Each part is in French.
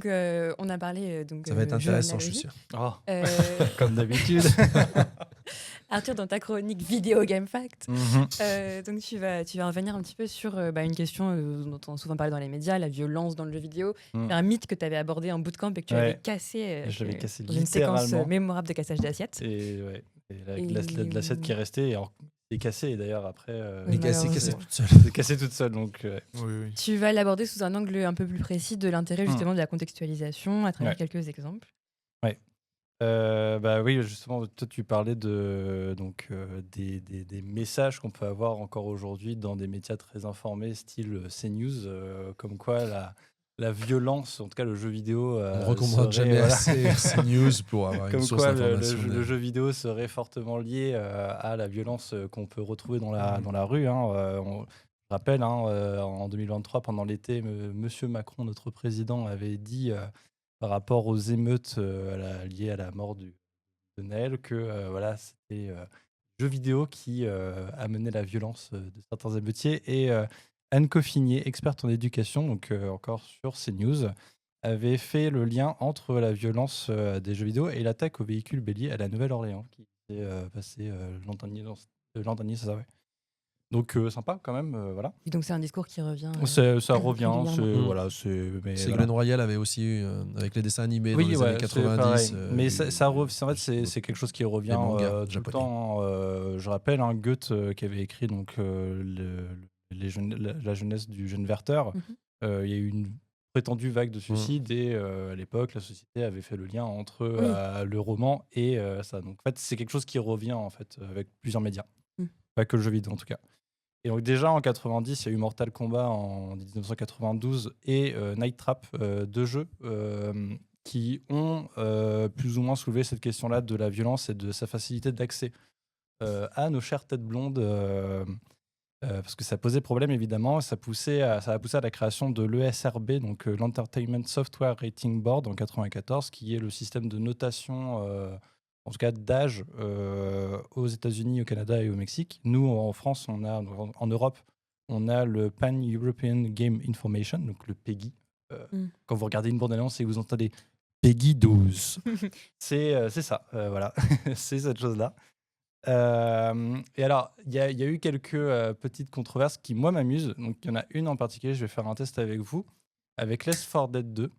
Donc, on a parlé Ça va être jeux intéressant, je suis analogiques. sûr. Oh, Euh, comme d'habitude. Arthur, dans ta chronique Vidéo Game Fact, Mhm. donc tu vas revenir un petit peu sur une question dont on a souvent parlé dans les médias, la violence dans le jeu vidéo. Mm. C'est un mythe que tu avais abordé en bootcamp et que tu avais Ouais. cassé, Je l'avais cassé dans une séquence littéralement. mémorable de cassage d'assiettes. Et ouais. Et là, avec Et, l'assiette qui est restée est cassée. Et d'ailleurs, après, Oui, Mais c'est malheureusement. cassé toute seule. c'est cassé toute seule. Donc, Oui, oui. Tu vas l'aborder sous un angle un peu plus précis de l'intérêt justement de la contextualisation à travers Ouais. quelques exemples. bah oui, justement, toi, tu parlais des messages qu'on peut avoir encore aujourd'hui dans des médias très informés, style CNews, comme quoi la violence, en tout cas le jeu vidéo, On ne recommande serait, jamais voilà, assez ces news pour avoir une comme source quoi d'information. le jeu vidéo serait fortement lié à la violence qu'on peut retrouver dans la rue. Hein. Je rappelle, hein, en 2023, pendant l'été, Monsieur Macron, notre président, avait dit par rapport aux émeutes liées à la mort de Naël que voilà, c'était le jeu vidéo qui amenait la violence de certains émeutiers. Et Anne Coffinier, experte en éducation, donc encore sur CNews, avait fait le lien entre la violence des jeux vidéo et l'attaque au véhicule bélier à la Nouvelle-Orléans, qui s'est passé l'an dernier, c'est ça, ouais. Donc sympa quand même, voilà. Et donc c'est un discours qui revient Ça revient, régulièrement. voilà, mais C'est voilà. Glen Royal avait aussi eu, avec les dessins animés dans Oui, les ouais, années c'est 90. pareil. Mais du- en fait, c'est quelque chose qui revient mangas tout le japonais. temps. Je rappelle, hein, Goethe qui avait écrit donc, la jeunesse du jeune Werther. Mhm. Il y a eu une prétendue vague de suicides et à l'époque, la société avait fait le lien entre Oui. le roman et ça. Donc en fait, c'est quelque chose qui revient en fait avec plusieurs médias. Mm. Pas que le jeu vidéo en tout cas. Et donc déjà en 90, il y a eu Mortal Kombat en 1992 et Night Trap, deux jeux qui ont plus ou moins soulevé cette question-là de la violence et de sa facilité d'accès à nos chères têtes blondes, parce que ça posait problème évidemment. Ça a poussé à la création de l'ESRB, donc l'Entertainment Software Rating Board en 94, qui est le système de notation, en tout cas d'âge, aux États-Unis, au Canada et au Mexique. Nous, en France, en Europe, on a le Pan-European Game Information, donc le PEGI. Quand vous regardez une bande-annonce et vous entendez PEGI 12, c'est ça, voilà, c'est cette chose-là. Et alors, il y a eu quelques petites controverses qui, moi, m'amusent. Donc, il y en a une en particulier, je vais faire un test avec vous, avec Left 4 Dead 2.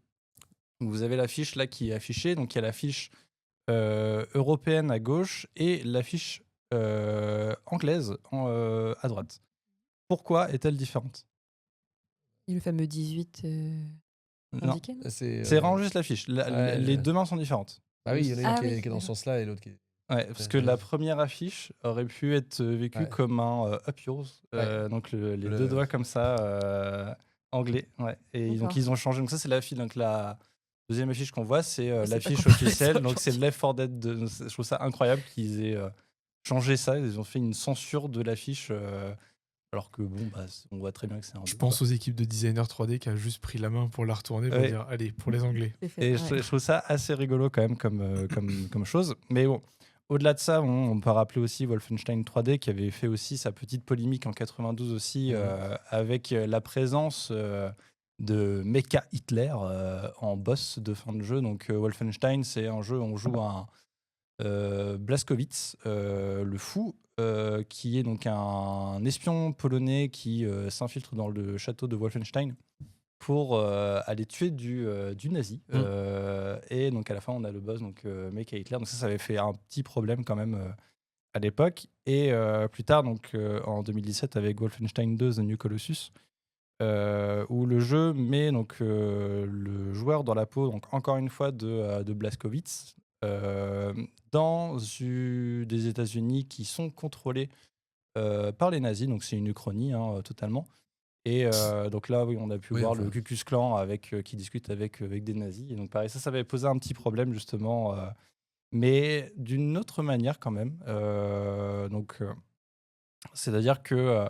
Donc, vous avez l'affiche là qui est affichée. Donc, il y a l'affiche européenne à gauche et l'affiche anglaise à droite. Pourquoi est-elle différente? Et le fameux 18 Non, indiqué, non C'est vraiment juste l'affiche. ouais, Les deux mains sont différentes. Ah oui, il y en a une Ah qui est oui, dans ce d'accord. sens-là et l'autre qui est. Ouais, parce que la première affiche aurait pu être vécue Ouais. comme un Up Yours, Ouais. donc les Le- deux doigts comme ça, anglais. Ouais. Et donc D'accord. ils ont changé. Donc ça c'est l'affiche. Donc la deuxième affiche qu'on voit, c'est C'est pas l'affiche comparable officielle. à Donc c'est aujourd'hui. Left 4 Dead 2. Donc, je trouve ça incroyable qu'ils aient changé ça. Ils ont fait une censure de l'affiche, alors que bon, bah, on voit très bien que c'est un Je 2. pense aux équipes de designers 3D qui a juste pris la main pour la retourner pour Ouais. dire allez, pour les Anglais. C'est fait, Et ouais. je trouve ça assez rigolo quand même comme chose. Mais bon, au-delà de ça, on peut rappeler aussi Wolfenstein 3D qui avait fait aussi sa petite polémique en 92 aussi, avec la présence de Mecha Hitler en boss de fin de jeu. Donc Wolfenstein, c'est un jeu où on joue un Blazkowicz, le fou, qui est donc un espion polonais qui s'infiltre dans le château de Wolfenstein pour aller tuer du nazi. Et donc à la fin, on a le boss, donc Mecha Hitler. Donc ça avait fait un petit problème quand même à l'époque. Et plus tard, donc en 2017, avec Wolfenstein 2 The New Colossus, où le jeu met donc le joueur dans la peau, donc encore une fois, de Blazkowicz, dans des États-Unis qui sont contrôlés par les nazis. Donc c'est une uchronie, hein, totalement. Et donc là, oui, on a pu Oui, voir enfin. le Ku Klux Klan qui discute avec des nazis. Et donc pareil, ça avait posé un petit problème justement, mais d'une autre manière quand même. C'est-à-dire que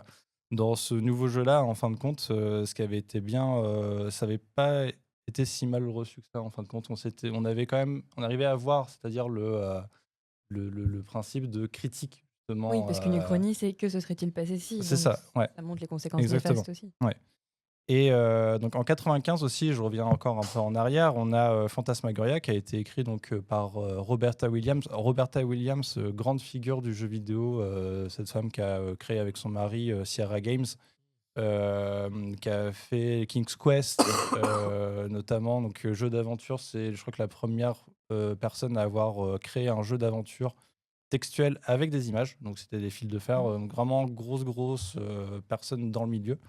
dans ce nouveau jeu-là, en fin de compte, ce qui avait été bien, ça n'avait pas été si mal reçu que ça. En fin de compte, on arrivait à voir, c'est-à-dire le principe de critique Oui, justement. parce qu'une uchronie, c'est que se serait-il passé si. C'est Donc ça, ouais, ça montre les conséquences exactement. néfastes aussi. Ouais. Et donc en 95 aussi, je reviens encore un peu en arrière, on a Phantasmagoria qui a été écrit donc par Roberta Williams. Roberta Williams, grande figure du jeu vidéo, cette femme qui a créé avec son mari Sierra Games, qui a fait King's Quest notamment, donc jeu d'aventure. C'est, je crois que la première personne à avoir créé un jeu d'aventure textuel avec des images. Donc c'était des fils de fer, vraiment grosse personne dans le milieu.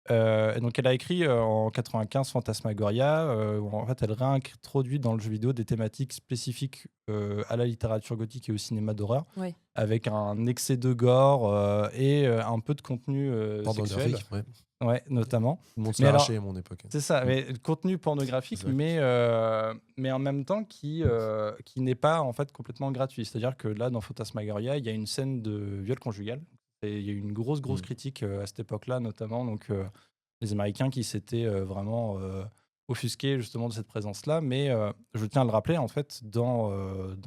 Et donc elle a écrit en 95 Phantasmagoria, où en fait elle réintroduit dans le jeu vidéo des thématiques spécifiques à la littérature gothique et au cinéma d'horreur, Ouais. avec un excès de gore et un peu de contenu sexuel. Pornographique, ouais. Ouais, notamment. Tout le monde se Mais l'arrachait alors, à mon époque. C'est ça, mais le contenu pornographique, Exact. mais en même temps qui n'est pas en fait complètement gratuit. C'est-à-dire que là, dans Phantasmagoria, il y a une scène de viol conjugal. Et il y a eu une grosse critique à cette époque-là, notamment donc, les Américains qui s'étaient vraiment offusqués justement de cette présence-là. Mais je tiens à le rappeler, en fait, dans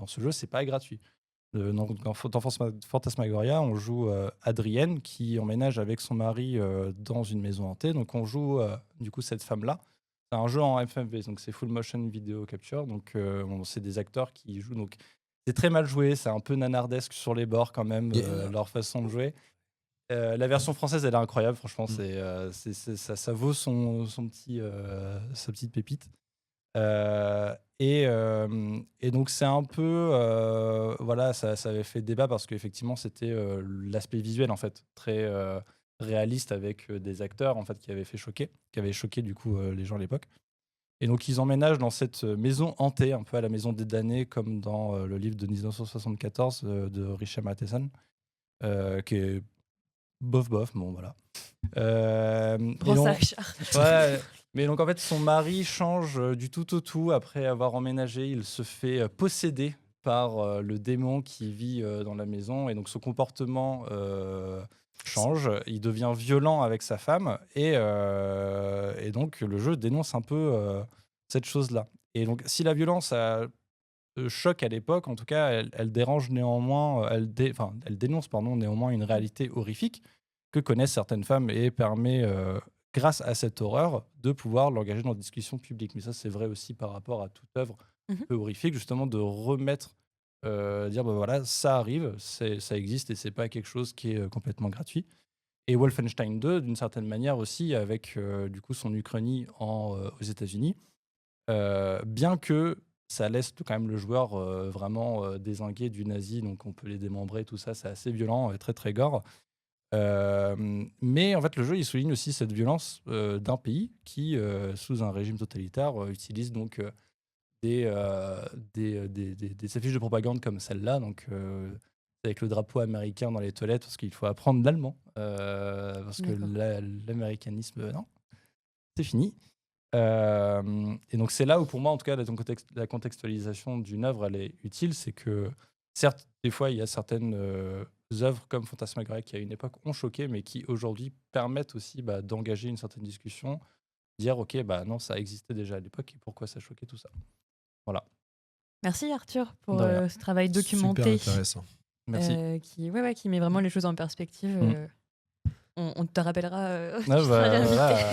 ce jeu, c'est pas gratuit. Dans Phantasmagoria, on joue Adrienne qui emménage avec son mari dans une maison hantée. Donc on joue du coup cette femme-là. C'est un jeu en FMV, donc c'est full motion video capture. Donc c'est des acteurs qui jouent. Donc c'est très mal joué, c'est un peu nanardesque sur les bords quand même, leur façon de jouer. La version française, elle est incroyable, franchement, ça vaut sa petite pépite. Et donc c'est un peu voilà, ça avait fait débat parce qu'effectivement c'était l'aspect visuel en fait très réaliste avec des acteurs en fait qui avaient choqué du coup les gens à l'époque. Et donc ils emménagent dans cette maison hantée, un peu à la maison des damnés, comme dans le livre de 1974 de Richard Matheson, qui est bof, bon voilà. Et Prends on- ça, Richard. Ouais, mais donc en fait, son mari change du tout au tout après avoir emménagé. Il se fait posséder par le démon qui vit dans la maison et donc son comportement change. Il devient violent avec sa femme et donc le jeu dénonce un peu cette chose-là. Et donc si la violence choque à l'époque, en tout cas, elle dérange néanmoins, elle dénonce néanmoins une réalité horrifique que connaissent certaines femmes et permet, grâce à cette horreur, de pouvoir l'engager dans des discussions publiques. Mais ça, c'est vrai aussi par rapport à toute œuvre Mhm. peu horrifique, justement, de remettre, dire, bah voilà, ça arrive, ça existe et c'est pas quelque chose qui est complètement gratuit. Et Wolfenstein 2, d'une certaine manière aussi, avec du coup son Uchronie aux États-Unis, bien que ça laisse quand même le joueur vraiment dézingué du nazi, donc on peut les démembrer, tout ça, c'est assez violent et très très gore. Mais en fait, le jeu il souligne aussi cette violence d'un pays qui, sous un régime totalitaire, utilise donc des affiches de propagande comme celle-là, donc avec le drapeau américain dans les toilettes, parce qu'il faut apprendre l'allemand, parce que D'accord. l'américanisme, non, c'est fini. Et donc c'est là où pour moi, en tout cas, la contextualisation d'une œuvre, elle est utile. C'est que certes, des fois, il y a certaines œuvres comme Phantasmagoria qui à une époque ont choqué, mais qui aujourd'hui permettent aussi d'engager une certaine discussion, dire ok, bah non, ça existait déjà à l'époque et pourquoi ça choquait tout ça. Voilà. Merci Arthur pour De rien. ce travail Super documenté intéressant. Merci. qui met vraiment les choses en perspective. On te rappellera. Ah, tu seras réinvité. voilà,